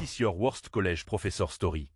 is your worst college professor story?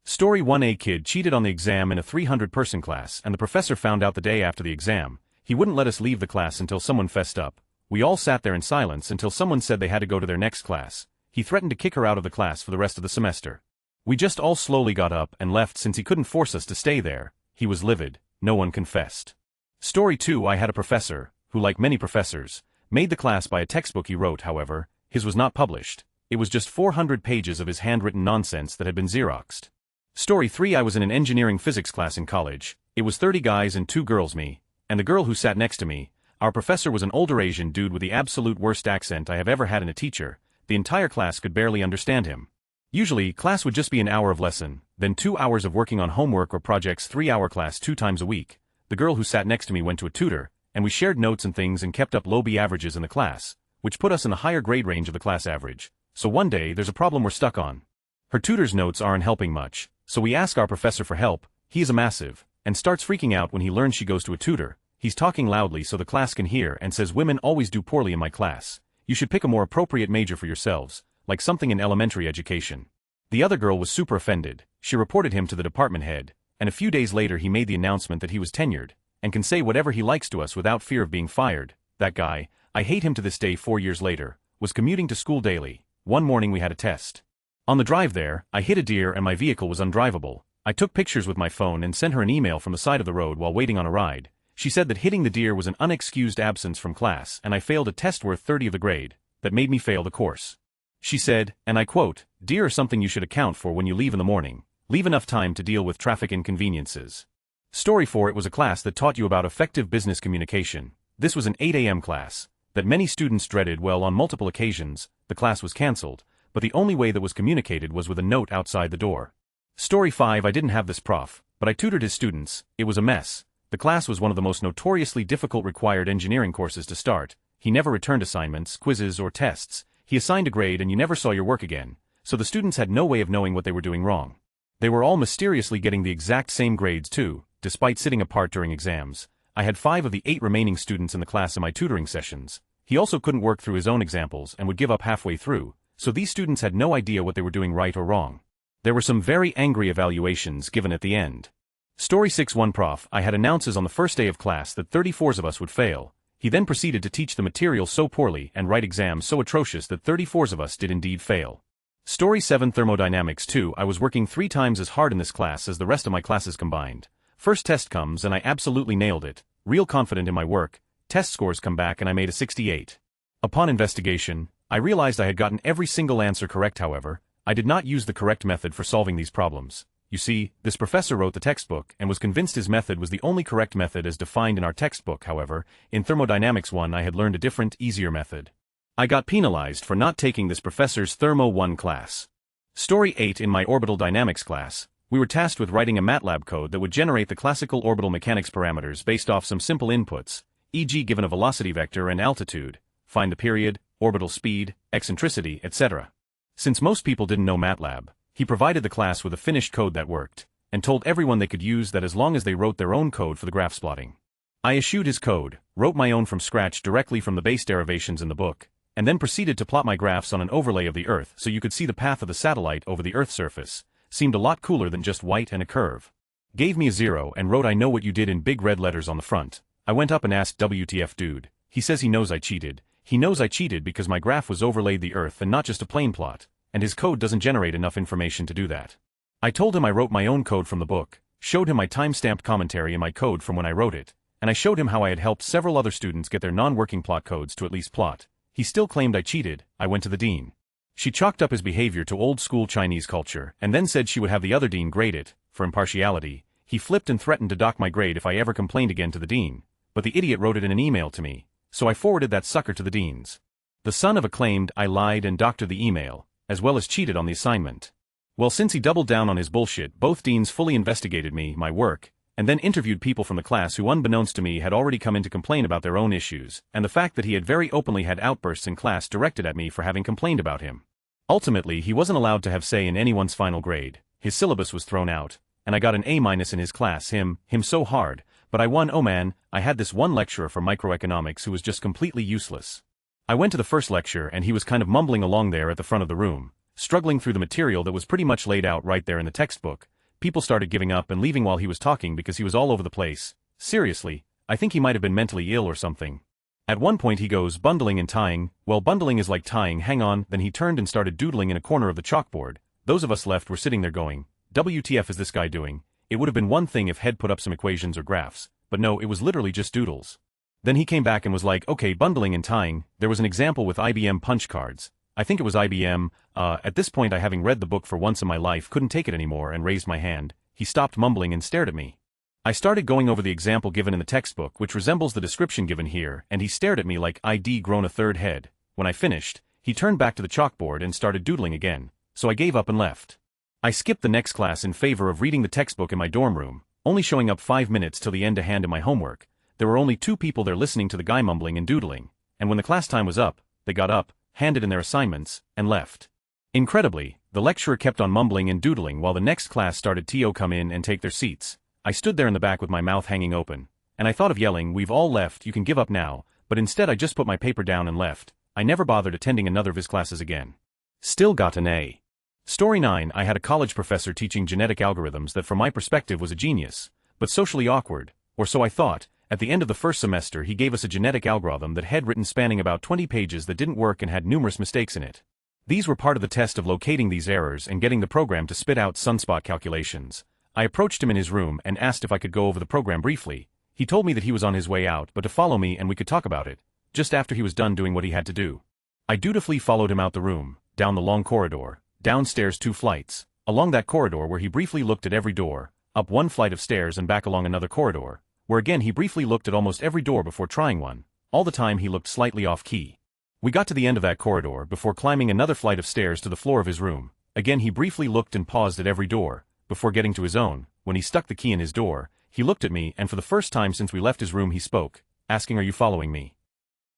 Story 1A: Kid cheated on the exam in a 300-person class, and the professor found out the day after the exam. He wouldn't let us leave the class until someone fessed up. We all sat there in silence until someone said they had to go to their next class. He threatened to kick her out of the class for the rest of the semester. We just all slowly got up and left since he couldn't force us to stay there. He was livid. No one confessed. Story 2: I had a professor, who, like many professors, made the class by a textbook he wrote. However, his was not published. It was just 400 pages of his handwritten nonsense that had been Xeroxed. Story 3: I was in an engineering physics class in college. It was 30 guys and 2 girls, me, and the girl who sat next to me. Our professor was an older Asian dude with the absolute worst accent I have ever had in a teacher. The entire class could barely understand him. Usually, class would just be an hour of lesson, then 2 hours of working on homework or projects. 3-hour class 2 times a week. The girl who sat next to me went to a tutor, and we shared notes and things and kept up low B averages in the class, which put us in the higher grade range of the class average. So one day, there's a problem we're stuck on. Her tutor's notes aren't helping much, so we ask our professor for help. He is a massive, and starts freaking out when he learns she goes to a tutor. He's talking loudly so the class can hear and says, "Women always do poorly in my class. You should pick a more appropriate major for yourselves, like something in elementary education." The other girl was super offended. She reported him to the department head, and a few days later he made the announcement that he was tenured, and can say whatever he likes to us without fear of being fired. That guy, I hate him to this day. 4 years later, was commuting to school daily. One morning we had a test. On the drive there, I hit a deer and my vehicle was undrivable. I took pictures with my phone and sent her an email from the side of the road while waiting on a ride. She said that hitting the deer was an unexcused absence from class and I failed a test worth 30 of the grade. That made me fail the course. She said, and I quote, "Deer are something you should account for when you leave in the morning. Leave enough time to deal with traffic inconveniences." Story 4: It was a class that taught you about effective business communication. This was an 8 a.m. class that many students dreaded. Well, on multiple occasions, the class was cancelled, but the only way that was communicated was with a note outside the door. Story 5: I didn't have this prof, but I tutored his students. It was a mess. The class was one of the most notoriously difficult required engineering courses to start. He never returned assignments, quizzes, or tests. He assigned a grade and you never saw your work again, so the students had no way of knowing what they were doing wrong. They were all mysteriously getting the exact same grades too, despite sitting apart during exams. I had 5 of the 8 remaining students in the class in my tutoring sessions. He also couldn't work through his own examples and would give up halfway through, so these students had no idea what they were doing right or wrong. There were some very angry evaluations given at the end. Story 6: One prof I had announces on the first day of class that 34 of us would fail. He then proceeded to teach the material so poorly and write exams so atrocious that 34 of us did indeed fail. Story 7: Thermodynamics 2 I was working 3 times as hard in this class as the rest of my classes combined. First test comes and I absolutely nailed it, real confident in my work. Test scores come back and I made a 68. Upon investigation, I realized I had gotten every single answer correct. However, I did not use the correct method for solving these problems. You see, this professor wrote the textbook and was convinced his method was the only correct method as defined in our textbook. However, in Thermodynamics 1 I had learned a different, easier method. I got penalized for not taking this professor's Thermo 1 class. Story 8: In my orbital dynamics class, we were tasked with writing a MATLAB code that would generate the classical orbital mechanics parameters based off some simple inputs, e.g. given a velocity vector and altitude, find the period, orbital speed, eccentricity, etc. Since most people didn't know MATLAB, he provided the class with a finished code that worked, and told everyone they could use that as long as they wrote their own code for the graph plotting. I eschewed his code, wrote my own from scratch directly from the base derivations in the book, and then proceeded to plot my graphs on an overlay of the Earth so you could see the path of the satellite over the Earth's surface. Seemed a lot cooler than just white and a curve. Gave me a 0 and wrote "I know what you did" in big red letters on the front. I went up and asked, "WTF dude?" He says he knows I cheated. He knows I cheated because my graph was overlaid the Earth and not just a plane plot, and his code doesn't generate enough information to do that. I told him I wrote my own code from the book, showed him my time-stamped commentary in my code from when I wrote it, and I showed him how I had helped several other students get their non-working plot codes to at least plot. He still claimed I cheated. I went to the dean. She chalked up his behavior to old-school Chinese culture and then said she would have the other dean grade it, for impartiality. He flipped and threatened to dock my grade if I ever complained again to the dean, but the idiot wrote it in an email to me, so I forwarded that sucker to the deans. The son of a claimed I lied and doctored the email, as well as cheated on the assignment. Well, since he doubled down on his bullshit, both deans fully investigated me, my work, and then interviewed people from the class who unbeknownst to me had already come in to complain about their own issues, and the fact that he had very openly had outbursts in class directed at me for having complained about him. Ultimately, he wasn't allowed to have say in anyone's final grade. His syllabus was thrown out, and I got an A- in his class. Him so hard, but I won. Oh man, I had this one lecturer for microeconomics who was just completely useless. I went to the first lecture and he was kind of mumbling along there at the front of the room, struggling through the material that was pretty much laid out right there in the textbook. People started giving up and leaving while he was talking because he was all over the place. Seriously, I think he might have been mentally ill or something. At one point he goes, bundling and tying. Well, bundling is like tying, hang on. Then he turned and started doodling in a corner of the chalkboard. Those of us left were sitting there going, WTF is this guy doing? It would have been one thing if Head put up some equations or graphs, but no, it was literally just doodles. Then he came back and was like, okay, bundling and tying. There was an example with IBM punch cards. I think it was IBM. At this point, I, having read the book for once in my life, couldn't take it anymore and raised my hand. He stopped mumbling and stared at me. I started going over the example given in the textbook, which resembles the description given here, and he stared at me like I'd grown a third head. When I finished, he turned back to the chalkboard and started doodling again, so I gave up and left. I skipped the next class in favor of reading the textbook in my dorm room, only showing up 5 minutes till the end to hand in my homework. There were only 2 people there listening to the guy mumbling and doodling, and when the class time was up, they got up, handed in their assignments, and left. Incredibly, the lecturer kept on mumbling and doodling while the next class started to come in and take their seats. I stood there in the back with my mouth hanging open, and I thought of yelling, we've all left, you can give up now, but instead I just put my paper down and left. I never bothered attending another of his classes again. Still got an A. Story 9. I had a college professor teaching genetic algorithms that from my perspective was a genius, but socially awkward, or so I thought. At the end of the first semester he gave us a genetic algorithm that had written spanning about 20 pages that didn't work and had numerous mistakes in it. These were part of the test of locating these errors and getting the program to spit out sunspot calculations. I approached him in his room and asked if I could go over the program briefly. He told me that he was on his way out but to follow me and we could talk about it, just after he was done doing what he had to do. I dutifully followed him out the room, down the long corridor, downstairs 2 flights, along that corridor where he briefly looked at every door, up 1 flight of stairs and back along another corridor, where again he briefly looked at almost every door before trying one. All the time he looked slightly off key. We got to the end of that corridor before climbing another flight of stairs to the floor of his room. Again he briefly looked and paused at every door, before getting to his own. When he stuck the key in his door, he looked at me and for the first time since we left his room he spoke, asking, are you following me?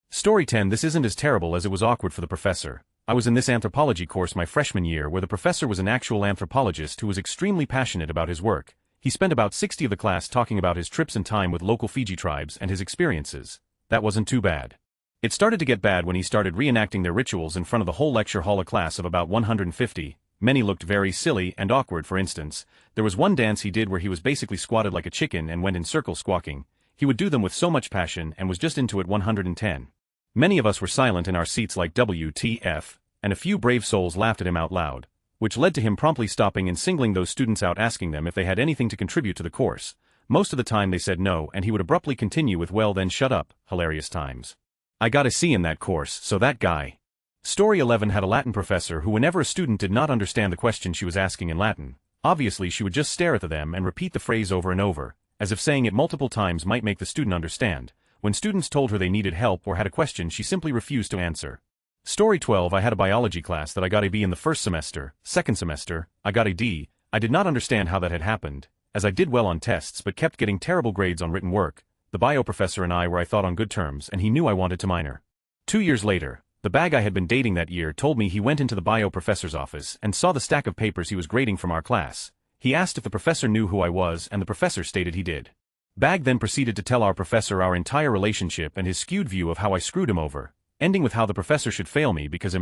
Story 10. This isn't as terrible as it was awkward for the professor. I was in this anthropology course my freshman year where the professor was an actual anthropologist who was extremely passionate about his work. He spent about 60 of the class talking about his trips and time with local Fiji tribes and his experiences. That wasn't too bad. It started to get bad when he started reenacting their rituals in front of the whole lecture hall, a class of about 150. Many looked very silly and awkward. For instance, there was one dance he did where he was basically squatted like a chicken and went in circles squawking. He would do them with so much passion and was just into it 110. Many of us were silent in our seats like WTF, and a few brave souls laughed at him out loud, which led to him promptly stopping and singling those students out, asking them if they had anything to contribute to the course. Most of the time they said no, and he would abruptly continue with, well then shut up. Hilarious times. I got a C in that course, so that guy. Story 11 had a Latin professor who, whenever a student did not understand the question she was asking in Latin, obviously she would just stare at them and repeat the phrase over and over, as if saying it multiple times might make the student understand. When students told her they needed help or had a question, she simply refused to answer. Story 12. I had a biology class that I got a B in the first semester. Second semester, I got a D. I did not understand how that had happened, as I did well on tests but kept getting terrible grades on written work. The bio professor and I were, I thought, on good terms, and he knew I wanted to minor. 2 years later, the bag I had been dating that year told me he went into the bio professor's office and saw the stack of papers he was grading from our class. He asked if the professor knew who I was, and the professor stated he did. Bag then proceeded to tell our professor our entire relationship and his skewed view of how I screwed him over, ending with how the professor should fail me because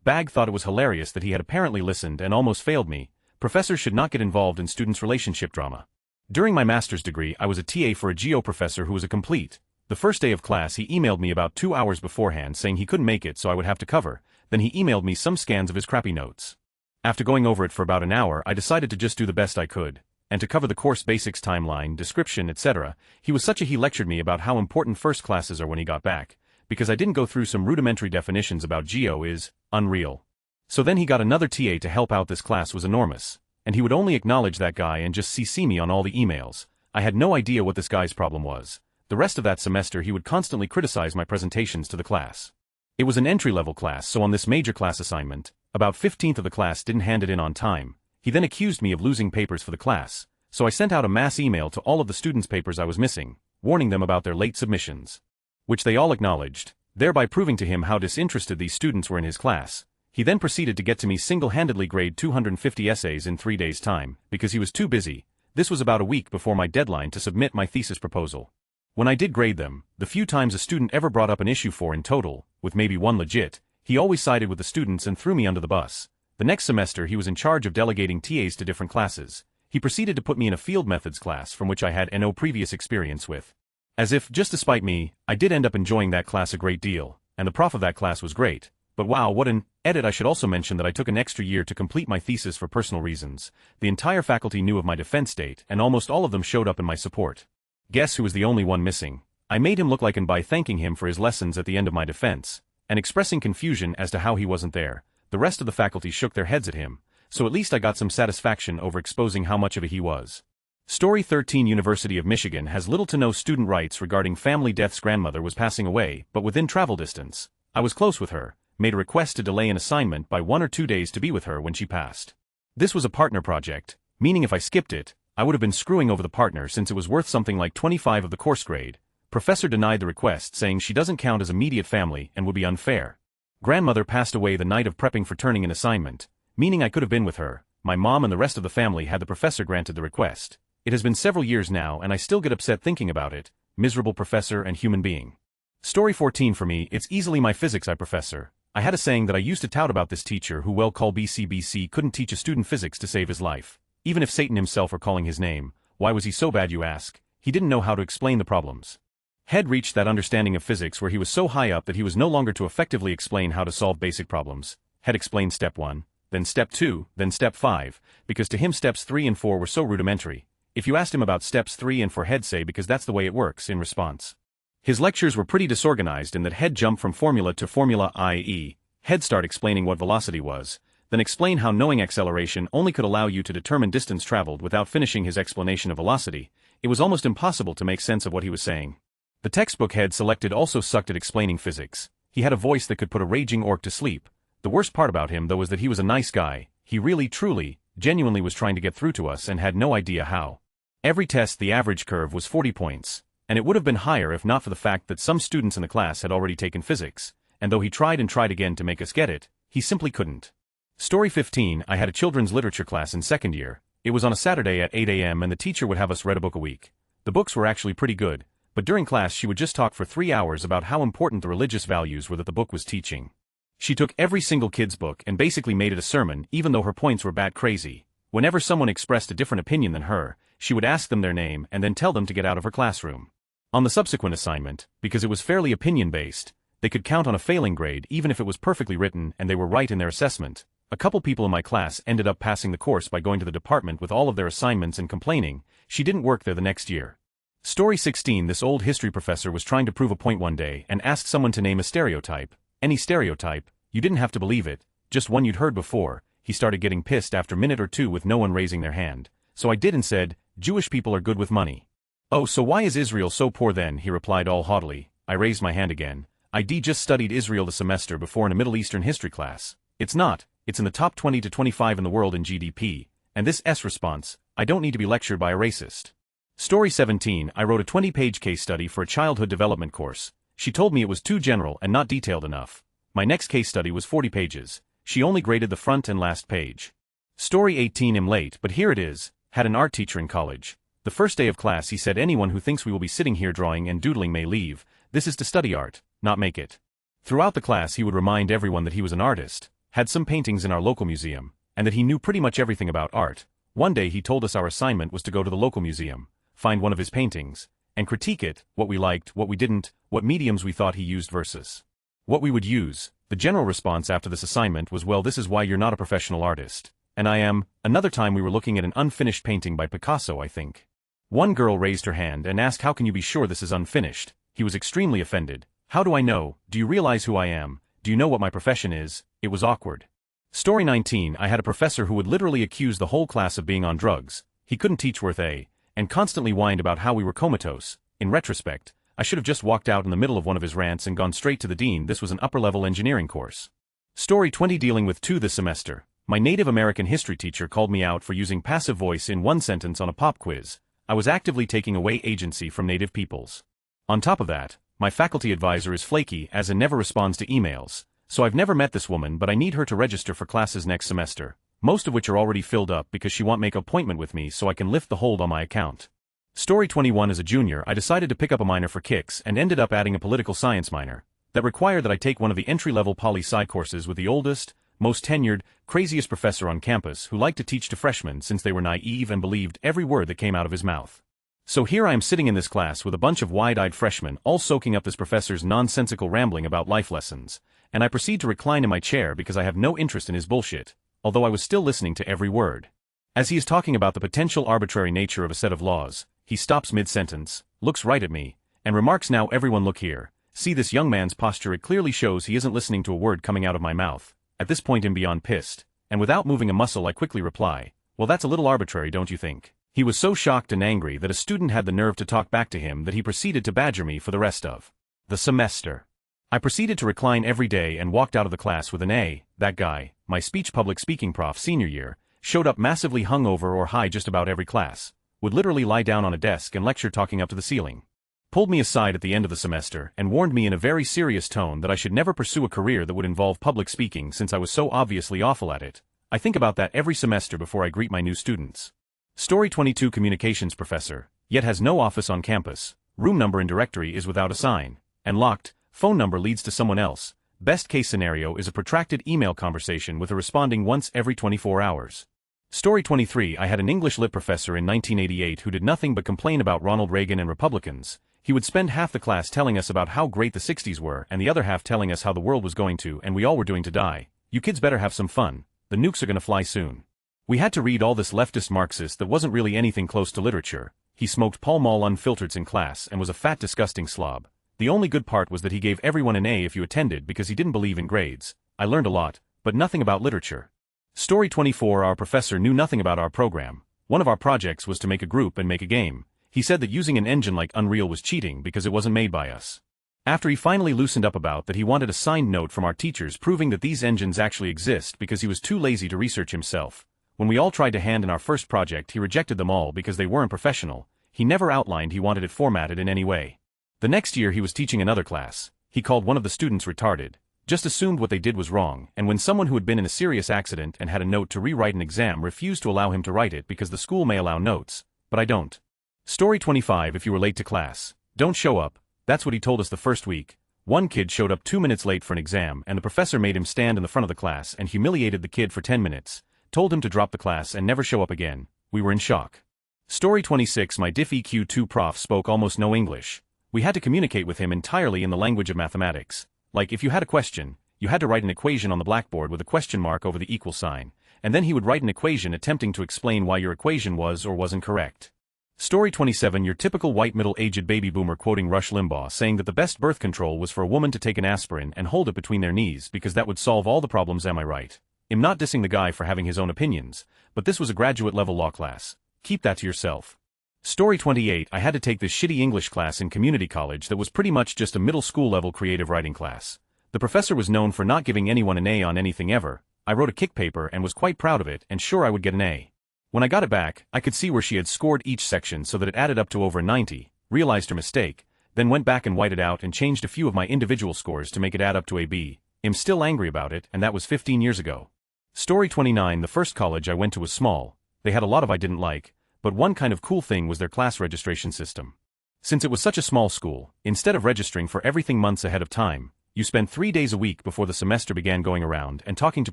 Bag thought it was hilarious that he had apparently listened and almost failed me. Professors should not get involved in students' relationship drama. During my master's degree, I was a TA for a geo professor who was a complete. The first day of class he emailed me about 2 hours beforehand saying he couldn't make it so I would have to cover. Then he emailed me some scans of his crappy notes. After going over it for about an hour, I decided to just do the best I could, and to cover the course basics, timeline, description, etc. He lectured me about how important first classes are when he got back, because I didn't go through some rudimentary definitions about geo is unreal. So then he got another TA to help out. This class was enormous, and he would only acknowledge that guy and just CC me on all the emails. I had no idea what this guy's problem was. The rest of that semester he would constantly criticize my presentations to the class. It was an entry-level class, so on this major class assignment, about 15th of the class didn't hand it in on time. He then accused me of losing papers for the class, so I sent out a mass email to all of the students' papers I was missing, warning them about their late submissions, which they all acknowledged, thereby proving to him how disinterested these students were in his class. He then proceeded to get to me single-handedly grade 250 essays in 3 days' time, because he was too busy. This was about a week before my deadline to submit my thesis proposal. When I did grade them, the few times a student ever brought up an issue for in total, with maybe one legit, he always sided with the students and threw me under the bus. The next semester he was in charge of delegating TAs to different classes. He proceeded to put me in a field methods class from which I had no previous experience with. As if, just to spite me, I did end up enjoying that class a great deal, and the prof of that class was great. But wow, what an edit. I should also mention that I took an extra year to complete my thesis for personal reasons. The entire faculty knew of my defense date, and almost all of them showed up in my support. Guess who was the only one missing? I made him look like by thanking him for his lessons at the end of my defense, and expressing confusion as to how he wasn't there. The rest of the faculty shook their heads at him, so at least I got some satisfaction over exposing how much of a he was. Story 13. University of Michigan has little to no student rights regarding family deaths. Grandmother was passing away, but within travel distance. I was close with her, made a request to delay an assignment by 1 or 2 days to be with her when she passed. This was a partner project, meaning if I skipped it, I would have been screwing over the partner since it was worth something like 25 of the course grade. Professor denied the request, saying she doesn't count as immediate family and would be unfair. Grandmother passed away the night of prepping for turning an assignment, meaning I could have been with her. My mom and the rest of the family had the professor granted the request. It has been several years now and I still get upset thinking about it. Miserable professor and human being. Story 14. For me, it's easily my physics professor. I had a saying that I used to tout about this teacher who well called BC couldn't teach a student physics to save his life. Even if Satan himself were calling his name, why was he so bad, you ask? He didn't know how to explain the problems. Head reached that understanding of physics where he was so high up that he was no longer to effectively explain how to solve basic problems. Head explained step 1, then step 2, then step 5, because to him steps 3 and 4 were so rudimentary. If you asked him about steps 3 and 4, Head say because that's the way it works in response. His lectures were pretty disorganized in that Head jumped from formula to formula, i.e., Head start explaining what velocity was, then explain how knowing acceleration only could allow you to determine distance traveled without finishing his explanation of velocity. It was almost impossible to make sense of what he was saying. The textbook Head selected also sucked at explaining physics. He had a voice that could put a raging orc to sleep. The worst part about him though was that he was a nice guy. He really, truly, genuinely was trying to get through to us and had no idea how. Every test the average curve was 40 points, and it would have been higher if not for the fact that some students in the class had already taken physics, and though he tried and tried again to make us get it, he simply couldn't. Story 15. I had a children's literature class in second year. It was on a Saturday at 8 a.m. and the teacher would have us read a book a week. The books were actually pretty good, but during class she would just talk for 3 hours about how important the religious values were that the book was teaching. She took every single kid's book and basically made it a sermon even though her points were bat crazy. Whenever someone expressed a different opinion than her, she would ask them their name and then tell them to get out of her classroom. On the subsequent assignment, because it was fairly opinion-based, they could count on a failing grade even if it was perfectly written and they were right in their assessment. A couple people in my class ended up passing the course by going to the department with all of their assignments and complaining she didn't work there the next year. Story 16. This old history professor was trying to prove a point one day and asked someone to name a stereotype. Any stereotype, you didn't have to believe it, just one you'd heard before. He started getting pissed after a minute or two with no one raising their hand. So I did and said, Jewish people are good with money. Oh, so why is Israel so poor then? He replied all haughtily. I raised my hand again. I just studied Israel the semester before in a Middle Eastern history class. It's not, it's in the top 20 to 25 in the world in GDP. And this response, I don't need to be lectured by a racist. Story 17. I wrote a 20-page case study for a childhood development course. She told me it was too general and not detailed enough. My next case study was 40 pages. She only graded the front and last page. Story 18. I'm late, but here it is. Had an art teacher in college. The first day of class he said anyone who thinks we will be sitting here drawing and doodling may leave. This is to study art, not make it. Throughout the class he would remind everyone that he was an artist, had some paintings in our local museum, and that he knew pretty much everything about art. One day he told us our assignment was to go to the local museum, find one of his paintings, and critique it, what we liked, what we didn't, what mediums we thought he used versus what we would use. The general response after this assignment was, well, this is why you're not a professional artist. And I am. Another time we were looking at an unfinished painting by Picasso, I think. One girl raised her hand and asked, how can you be sure this is unfinished? He was extremely offended. How do I know? Do you realize who I am? Do you know what my profession is? It was awkward. Story 19. I had a professor who would literally accuse the whole class of being on drugs. He couldn't teach worth a, and constantly whined about how we were comatose. In retrospect, I should have just walked out in the middle of one of his rants and gone straight to the dean. This was an upper-level engineering course. Story 20. Dealing with 2 this semester. My Native American history teacher called me out for using passive voice in one sentence on a pop quiz. I was actively taking away agency from Native peoples. On top of that, my faculty advisor is flaky as in never responds to emails. So I've never met this woman, but I need her to register for classes next semester, most of which are already filled up because she won't make an appointment with me so I can lift the hold on my account. Story 21. As a junior I decided to pick up a minor for kicks and ended up adding a political science minor. That required that I take one of the entry-level poli-sci courses with the oldest, most tenured, craziest professor on campus who liked to teach to freshmen since they were naive and believed every word that came out of his mouth. So here I am sitting in this class with a bunch of wide-eyed freshmen all soaking up this professor's nonsensical rambling about life lessons, and I proceed to recline in my chair because I have no interest in his bullshit, although I was still listening to every word. As he is talking about the potential arbitrary nature of a set of laws, he stops mid-sentence, looks right at me, and remarks, "Now everyone look here. See this young man's posture, it clearly shows he isn't listening to a word coming out of my mouth." At this point I'm beyond pissed, and without moving a muscle I quickly reply, "Well, that's a little arbitrary, don't you think?" He was so shocked and angry that a student had the nerve to talk back to him that he proceeded to badger me for the rest of the semester. I proceeded to recline every day and walked out of the class with an A. That guy, my speech public speaking prof senior year, showed up massively hungover or high just about every class, would literally lie down on a desk and lecture talking up to the ceiling. Pulled me aside at the end of the semester and warned me in a very serious tone that I should never pursue a career that would involve public speaking since I was so obviously awful at it. I think about that every semester before I greet my new students. Story 22. Communications professor, yet has no office on campus, room number and directory is without a sign, and locked, phone number leads to someone else. Best case scenario is a protracted email conversation with a responding once every 24 hours. Story 23. I had an English lit professor in 1988 who did nothing but complain about Ronald Reagan and Republicans. He would spend half the class telling us about how great the 60s were and the other half telling us how the world was going to and we all were doing to die. You kids better have some fun, the nukes are gonna fly soon. We had to read all this leftist Marxist that wasn't really anything close to literature. He smoked Pall Mall unfiltered in class and was a fat disgusting slob. The only good part was that he gave everyone an A if you attended because he didn't believe in grades. I learned a lot, but nothing about literature. Story 24. Our professor knew nothing about our program. One of our projects was to make a group and make a game. He said that using an engine like Unreal was cheating because it wasn't made by us. After he finally loosened up about that, he wanted a signed note from our teachers proving that these engines actually exist because he was too lazy to research himself. When we all tried to hand in our first project, he rejected them all because they weren't professional. He never outlined he wanted it formatted in any way. The next year he was teaching another class. He called one of the students retarded, just assumed what they did was wrong, and when someone who had been in a serious accident and had a note to rewrite an exam refused to allow him to write it because the school may allow notes, but I don't. Story 25. If you were late to class, don't show up. That's what he told us the first week. One kid showed up 2 minutes late for an exam and the professor made him stand in the front of the class and humiliated the kid for 10 minutes. Told him to drop the class and never show up again. We were in shock. Story 26. My Diff EQ2 prof spoke almost no English. We had to communicate with him entirely in the language of mathematics. Like if you had a question, you had to write an equation on the blackboard with a question mark over the equal sign, and then he would write an equation attempting to explain why your equation was or wasn't correct. Story 27. Your typical white middle-aged baby boomer quoting Rush Limbaugh saying that the best birth control was for a woman to take an aspirin and hold it between their knees because that would solve all the problems. Am I right? I'm not dissing the guy for having his own opinions, but this was a graduate-level law class. Keep that to yourself. Story 28. I had to take this shitty English class in community college that was pretty much just a middle school-level creative writing class. The professor was known for not giving anyone an A on anything ever. I wrote a kick paper and was quite proud of it and sure I would get an A. When I got it back, I could see where she had scored each section so that it added up to over 90, realized her mistake, then went back and whited out and changed a few of my individual scores to make it add up to a B. I'm still angry about it, and that was 15 years ago. Story 29. The first college I went to was small. They had a lot of I didn't like, but one kind of cool thing was their class registration system. Since it was such a small school, instead of registering for everything months ahead of time, you spent 3 days a week before the semester began going around and talking to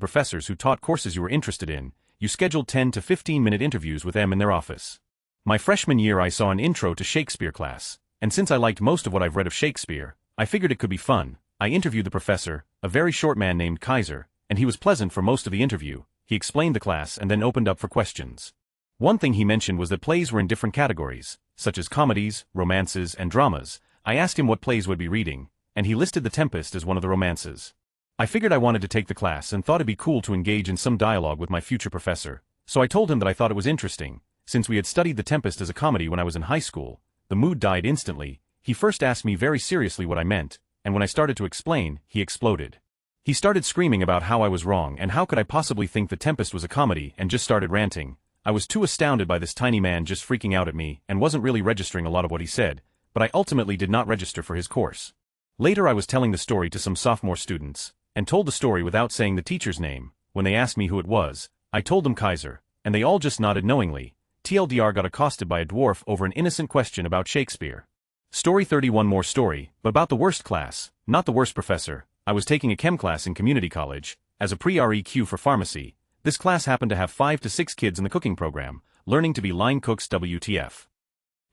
professors who taught courses you were interested in. You scheduled 10 to 15-minute interviews with them in their office. My freshman year I saw an intro to Shakespeare class, and since I liked most of what I've read of Shakespeare, I figured it could be fun. I interviewed the professor, a very short man named Kaiser, and he was pleasant for most of the interview. He explained the class and then opened up for questions. One thing he mentioned was that plays were in different categories, such as comedies, romances, and dramas. I asked him what plays would be reading, and he listed The Tempest as one of the romances. I figured I wanted to take the class and thought it'd be cool to engage in some dialogue with my future professor, so I told him that I thought it was interesting. Since we had studied The Tempest as a comedy when I was in high school, the mood died instantly. He first asked me very seriously what I meant, and when I started to explain, he exploded. He started screaming about how I was wrong and how could I possibly think The Tempest was a comedy and just started ranting. I was too astounded by this tiny man just freaking out at me and wasn't really registering a lot of what he said, but I ultimately did not register for his course. Later I was telling the story to some sophomore students, and told the story without saying the teacher's name. When they asked me who it was, I told them Kaiser, and they all just nodded knowingly. TLDR got accosted by a dwarf over an innocent question about Shakespeare. Story 31. More story, but about the worst class, not the worst professor. I was taking a chem class in community college. as a pre-REQ for pharmacy. This class happened to have 5 to 6 kids in the cooking program, learning to be line cooks WTF.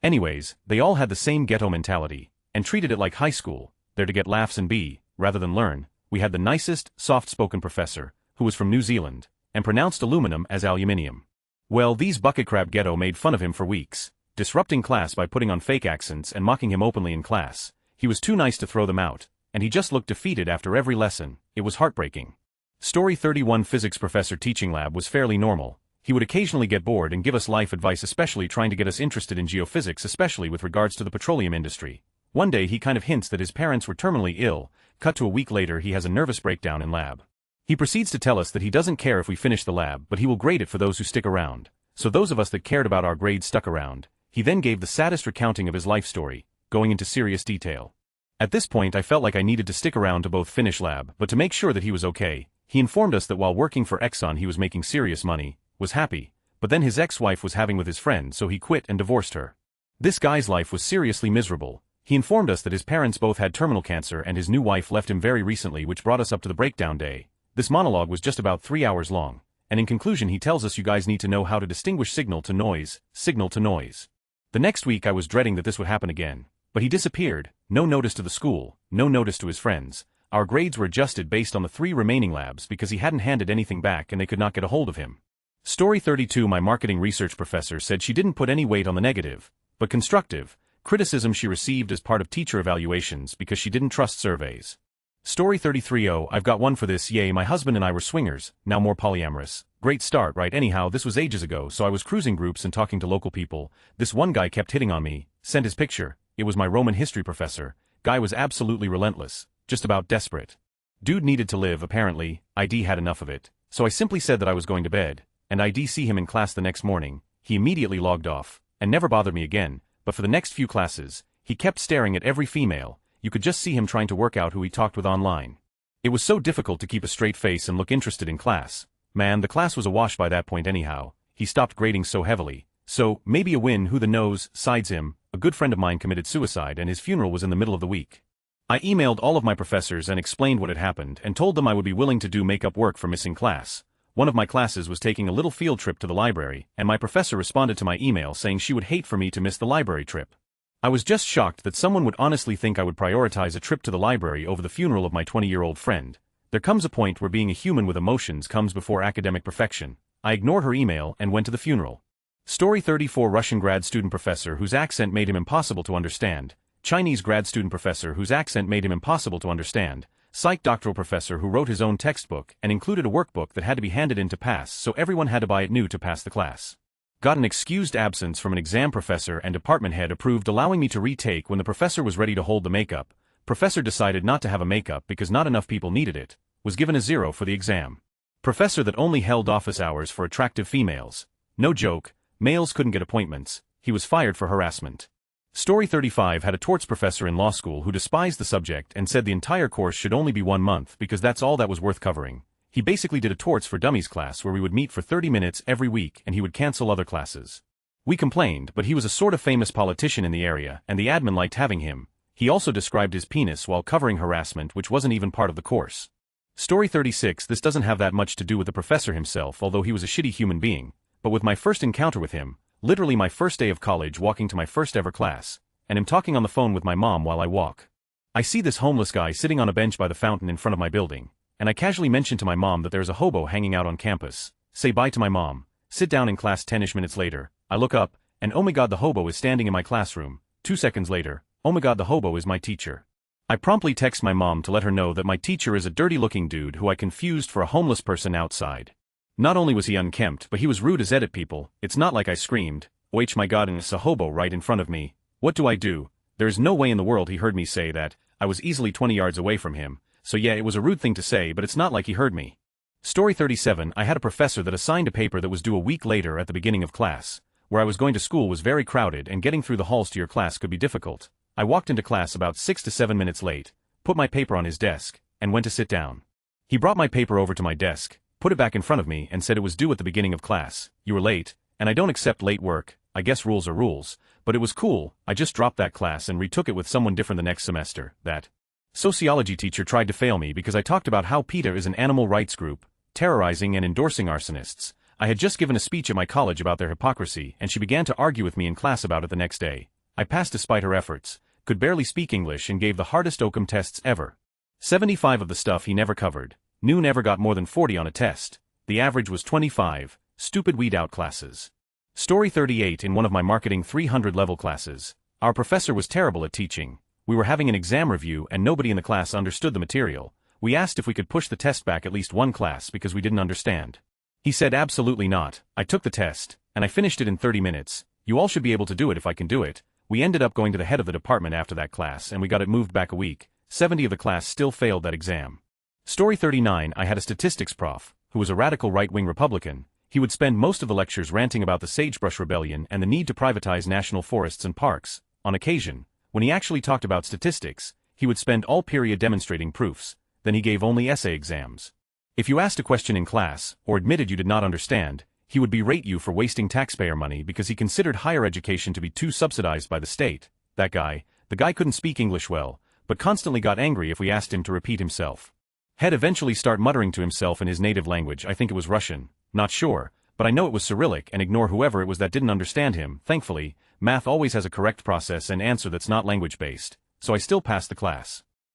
Anyways, they all had the same ghetto mentality, and treated it like high school, there to get laughs and be, rather than learn. We had the nicest, soft-spoken professor, who was from New Zealand, and pronounced aluminum as aluminium. Well, these bucket crab ghetto made fun of him for weeks, disrupting class by putting on fake accents and mocking him openly in class. He was too nice to throw them out, and he just looked defeated after every lesson. It was heartbreaking. Story 31 Physics professor teaching lab was fairly normal. He would occasionally get bored and give us life advice, especially trying to get us interested in geophysics, especially with regards to the petroleum industry. One day he kind of hints that his parents were terminally ill. Cut to a week later, he has a nervous breakdown in lab. He proceeds to tell us that he doesn't care if we finish the lab, but he will grade it for those who stick around. So those of us that cared about our grades stuck around. He then gave the saddest recounting of his life story, going into serious detail. At this point I felt like I needed to stick around to both finish lab, but to make sure that he was okay, he informed us that while working for Exxon he was making serious money, was happy, but then his ex-wife was having with his friend, so he quit and divorced her. This guy's life was seriously miserable. He informed us that his parents both had terminal cancer and his new wife left him very recently, which brought us up to the breakdown day. This monologue was just about 3 hours long, and in conclusion he tells us you guys need to know how to distinguish signal to noise, signal to noise. The next week I was dreading that this would happen again, but he disappeared, no notice to the school, no notice to his friends. Our grades were adjusted based on the 3 remaining labs because he hadn't handed anything back and they could not get a hold of him. Story 32 My marketing research professor said she didn't put any weight on the negative, but constructive, criticism she received as part of teacher evaluations because she didn't trust surveys. Story 33 Oh, I've got one for this. Yay, my husband and I were swingers, now more polyamorous. Great start, right? Anyhow, this was ages ago, so I was cruising groups and talking to local people. This one guy kept hitting on me, sent his picture. It was my Roman history professor. Guy was absolutely relentless, just about desperate. Dude needed to live apparently. ID had enough of it, so I simply said that I was going to bed, and ID see him in class the next morning. He immediately logged off, and never bothered me again, but for the next few classes, he kept staring at every female. You could just see him trying to work out who he talked with online. It was so difficult to keep a straight face and look interested in class. Man, the class was awash by that point anyhow. He stopped grading so heavily. So, maybe a win. Who the knows? Sides him. A good friend of mine committed suicide and his funeral was in the middle of the week. I emailed all of my professors and explained what had happened and told them I would be willing to do makeup work for missing class. One of my classes was taking a little field trip to the library, and my professor responded to my email saying she would hate for me to miss the library trip. I was just shocked that someone would honestly think I would prioritize a trip to the library over the funeral of my 20-year-old friend. There comes a point where being a human with emotions comes before academic perfection. I ignored her email and went to the funeral. Story 34 Russian grad student professor whose accent made him impossible to understand. Chinese grad student professor whose accent made him impossible to understand. Psych doctoral professor who wrote his own textbook and included a workbook that had to be handed in to pass, so everyone had to buy it new to pass the class. Got an excused absence from an exam professor and department head approved allowing me to retake when the professor was ready to hold the makeup. Professor decided not to have a makeup because not enough people needed it. Was given a 0 for the exam. Professor that only held office hours for attractive females. No joke, males couldn't get appointments. He was fired for harassment. Story 35 had a torts professor in law school who despised the subject and said the entire course should only be 1 month because that's all that was worth covering. He basically did a torts for dummies class where we would meet for 30 minutes every week and he would cancel other classes. We complained, but he was a sort of famous politician in the area and the admin liked having him. He also described his penis while covering harassment, which wasn't even part of the course. Story 36 This doesn't have that much to do with the professor himself, although he was a shitty human being, but with my first encounter with him, literally my first day of college walking to my first ever class, and him talking on the phone with my mom while I walk. I see this homeless guy sitting on a bench by the fountain in front of my building, and I casually mention to my mom that there's a hobo hanging out on campus, say bye to my mom, sit down in class 10ish minutes later, I look up, and oh my god the hobo is standing in my classroom. 2 seconds later, oh my god the hobo is my teacher. I promptly text my mom to let her know that my teacher is a dirty-looking dude who I confused for a homeless person outside. Not only was he unkempt, but he was rude as edit people. It's not like I screamed, "Oh my god, and it's a hobo right in front of me." What do? There's no way in the world he heard me say that. I was easily 20 yards away from him, so yeah, it was a rude thing to say, but it's not like he heard me. Story 37 I had a professor that assigned a paper that was due a week later at the beginning of class. Where I was going to school was very crowded and getting through the halls to your class could be difficult. I walked into class about 6 to 7 minutes late, put my paper on his desk, and went to sit down. He brought my paper over to my desk, put it back in front of me and said it was due at the beginning of class. You were late, and I don't accept late work. I guess rules are rules, but it was cool. I just dropped that class and retook it with someone different the next semester. That Sociology teacher tried to fail me because I talked about how PETA is an animal rights group, terrorizing and endorsing arsonists. I had just given a speech at my college about their hypocrisy, and she began to argue with me in class about it the next day. I passed despite her efforts, could barely speak English and gave the hardest Occam tests ever. 75 of the stuff he never covered. Knew never got more than 40 on a test. The average was 25, stupid weed out classes. Story 38 in one of my marketing 300 level classes. Our professor was terrible at teaching. We were having an exam review and nobody in the class understood the material. We asked if we could push the test back at least one class because we didn't understand. He said absolutely not. I took the test, and I finished it in 30 minutes. You all should be able to do it if I can do it. We ended up going to the head of the department after that class and we got it moved back a week. 70 of the class still failed that exam. Story 39 I had a statistics prof, who was a radical right-wing Republican. He would spend most of the lectures ranting about the Sagebrush Rebellion and the need to privatize national forests and parks. On occasion, when he actually talked about statistics, he would spend all period demonstrating proofs. Then he gave only essay exams. If you asked a question in class, or admitted you did not understand, he would berate you for wasting taxpayer money because he considered higher education to be too subsidized by the state. The guy couldn't speak English well, but constantly got angry if we asked him to repeat himself. He'd eventually start muttering to himself in his native language. I think it was Russian. Not sure, but I know it was Cyrillic, and ignore whoever it was that didn't understand him. Thankfully, math always has a correct process and answer that's not language-based, so I still passed the class.